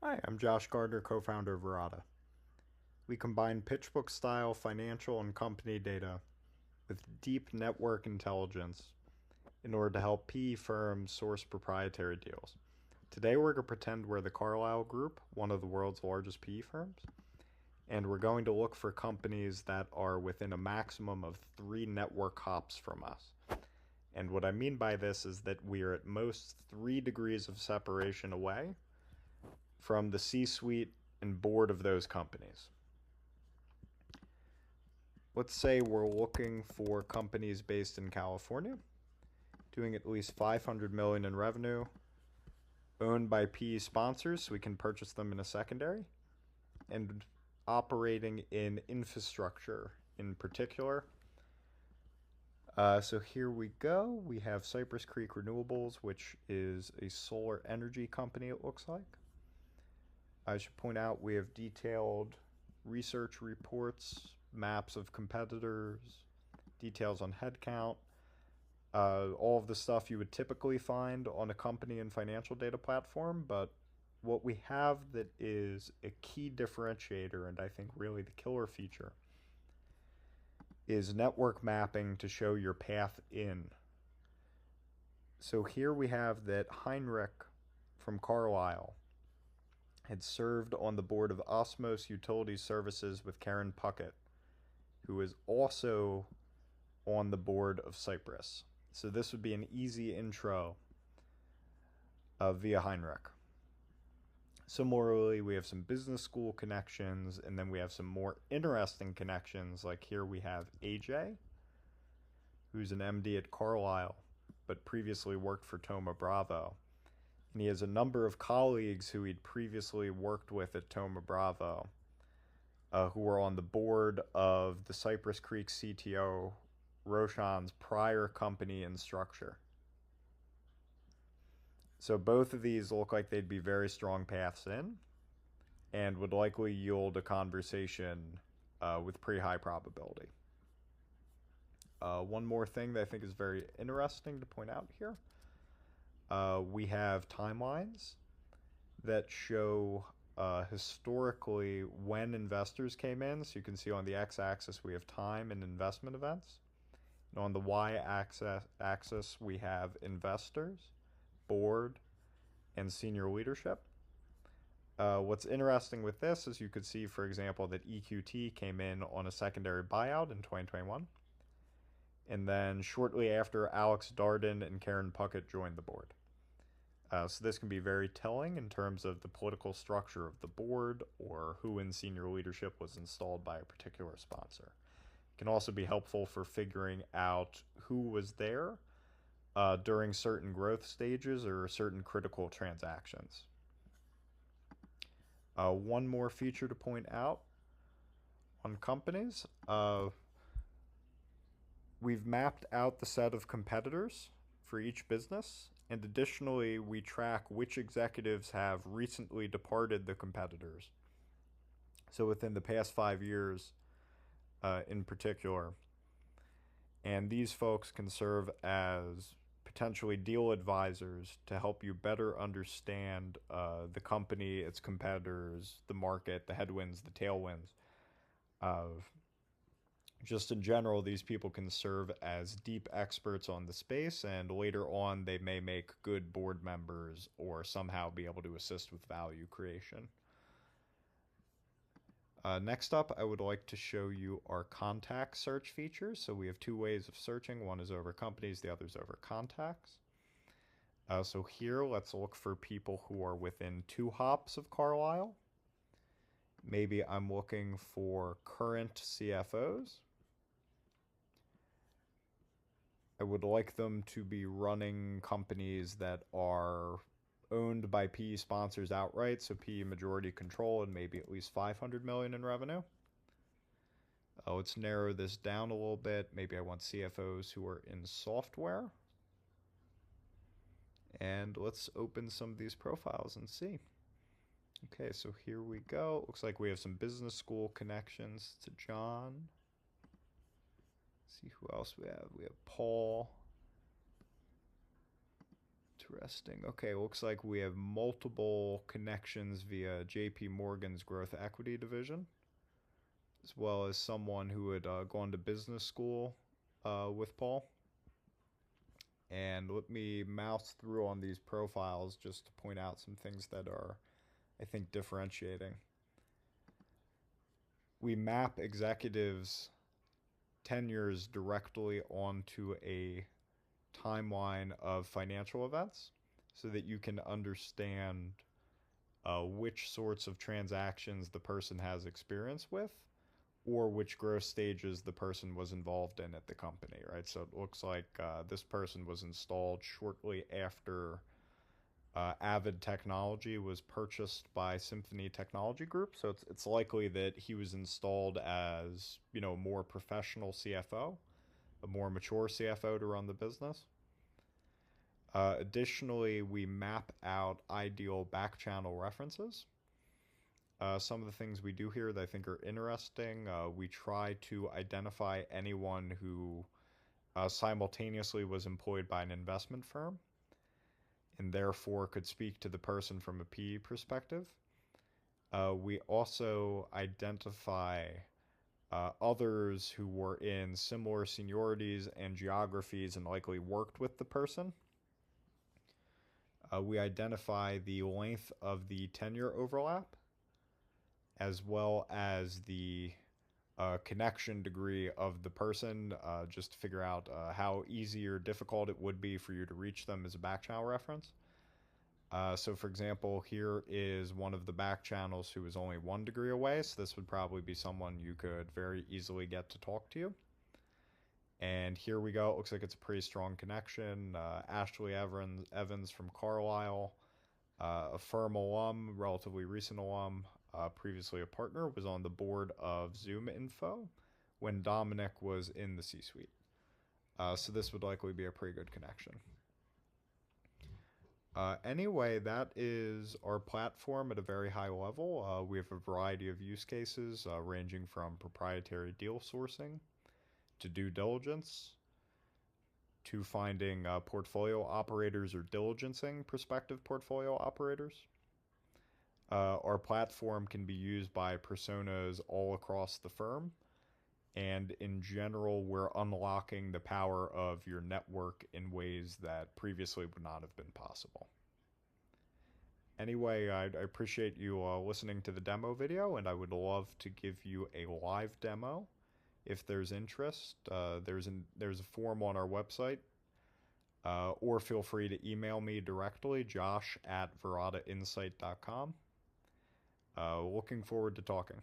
Hi, I'm Josh Gardner, co-founder of Verata. We combine PitchBook-style financial and company data with deep network intelligence in order to help PE firms source proprietary deals. Today we're going to pretend we're the Carlyle Group, one of the world's largest PE firms, and we're going to look for companies that are within a maximum of 3 network hops from us. And what I mean by this is that we are at most 3 degrees of separation away from the C-suite and board of those companies. Let's say we're looking for companies based in California, doing at least 500 million in revenue, owned by PE sponsors so we can purchase them in a secondary, and operating in infrastructure in particular. So here we go. We have Cypress Creek Renewables, which is a solar energy company, it looks like. I should point out we have detailed research reports, maps of competitors, details on headcount, all of the stuff you would typically find on a company and financial data platform. But what we have that is a key differentiator, and I think really the killer feature, is network mapping to show your path in. So here we have that Heinrich from Carlisle had served on the board of Osmos Utility Services with Karen Puckett, who is also on the board of Cypress. So this would be an easy intro via Heinrich. Similarly, we have some business school connections, and then we have some more interesting connections, like here we have AJ, who's an MD at Carlisle, but previously worked for Thoma Bravo. And he has a number of colleagues who he'd previously worked with at Thoma Bravo, who were on the board of the Cypress Creek CTO, Roshan's prior company and structure. So both of these look like they'd be very strong paths in and would likely yield a conversation with pretty high probability. One more thing that I think is very interesting to point out here. We have timelines that show historically when investors came in. So you can see on the x-axis we have time and investment events. And on the y-axis we have investors, board, and senior leadership. What's interesting with this is you could see, for example, that EQT came in on a secondary buyout in 2021. And then shortly after, Alex Darden and Karen Puckett joined the board. So this can be very telling in terms of the political structure of the board or who in senior leadership was installed by a particular sponsor. It can also be helpful for figuring out who was there during certain growth stages or certain critical transactions. One more feature to point out on companies. We've mapped out the set of competitors for each business, and additionally, we track which executives have recently departed the competitors. So within the past 5 years in particular. And these folks can serve as potentially deal advisors to help you better understand the company, its competitors, the market, the headwinds, the tailwinds. Just in general, these people can serve as deep experts on the space, and later on they may make good board members or somehow be able to assist with value creation. Next up, I would like to show you our contact search features. So we have 2 ways of searching. One is over companies, the other is over contacts. So here, let's look for people who are within 2 hops of Carlisle. Maybe I'm looking for current CFOs. I would like them to be running companies that are owned by PE sponsors outright, so PE majority control and maybe at least 500 million in revenue. Let's narrow this down a little bit. Maybe I want CFOs who are in software. And let's open some of these profiles and see. Okay, so here we go. Looks like we have some business school connections to John. See who else we have. We have Paul, Interesting. Okay, looks like we have multiple connections via JP Morgan's growth equity division, as well as someone who had gone to business school with Paul. And let me mouse through on these profiles just to point out some things that are, I think, differentiating. We map executives' tenures directly onto a timeline of financial events so that you can understand which sorts of transactions the person has experience with or which growth stages the person was involved in at the company, right? So it looks like this person was installed shortly after Avid Technology was purchased by Symphony Technology Group. So it's likely that he was installed as, you know, a more professional CFO, a more mature CFO to run the business. Additionally, we map out ideal back channel references. Some of the things we do here that I think are interesting, we try to identify anyone who simultaneously was employed by an investment firm and therefore could speak to the person from a PE perspective. We also identify others who were in similar seniorities and geographies and likely worked with the person. We identify the length of the tenure overlap, as well as the connection degree of the person, just to figure out how easy or difficult it would be for you to reach them as a back channel reference. So for example, here is one of the back channels who is only 1 degree away, so this would probably be someone you could very easily get to talk to you. And here we go. It looks like it's a pretty strong connection. Ashley Evans from Carlisle, a firm alum, relatively recent alum, previously a partner, was on the board of Zoom Info when Dominic was in the C-suite. So this would likely be a pretty good connection. Anyway, that is our platform at a very high level. We have a variety of use cases ranging from proprietary deal sourcing to due diligence to finding portfolio operators or diligencing prospective portfolio operators. Our platform can be used by personas all across the firm, and in general, we're unlocking the power of your network in ways that previously would not have been possible. Anyway, I appreciate you listening to the demo video, and I would love to give you a live demo if there's interest. There's a form on our website, or feel free to email me directly, josh@veratainsight.com. Looking forward to talking.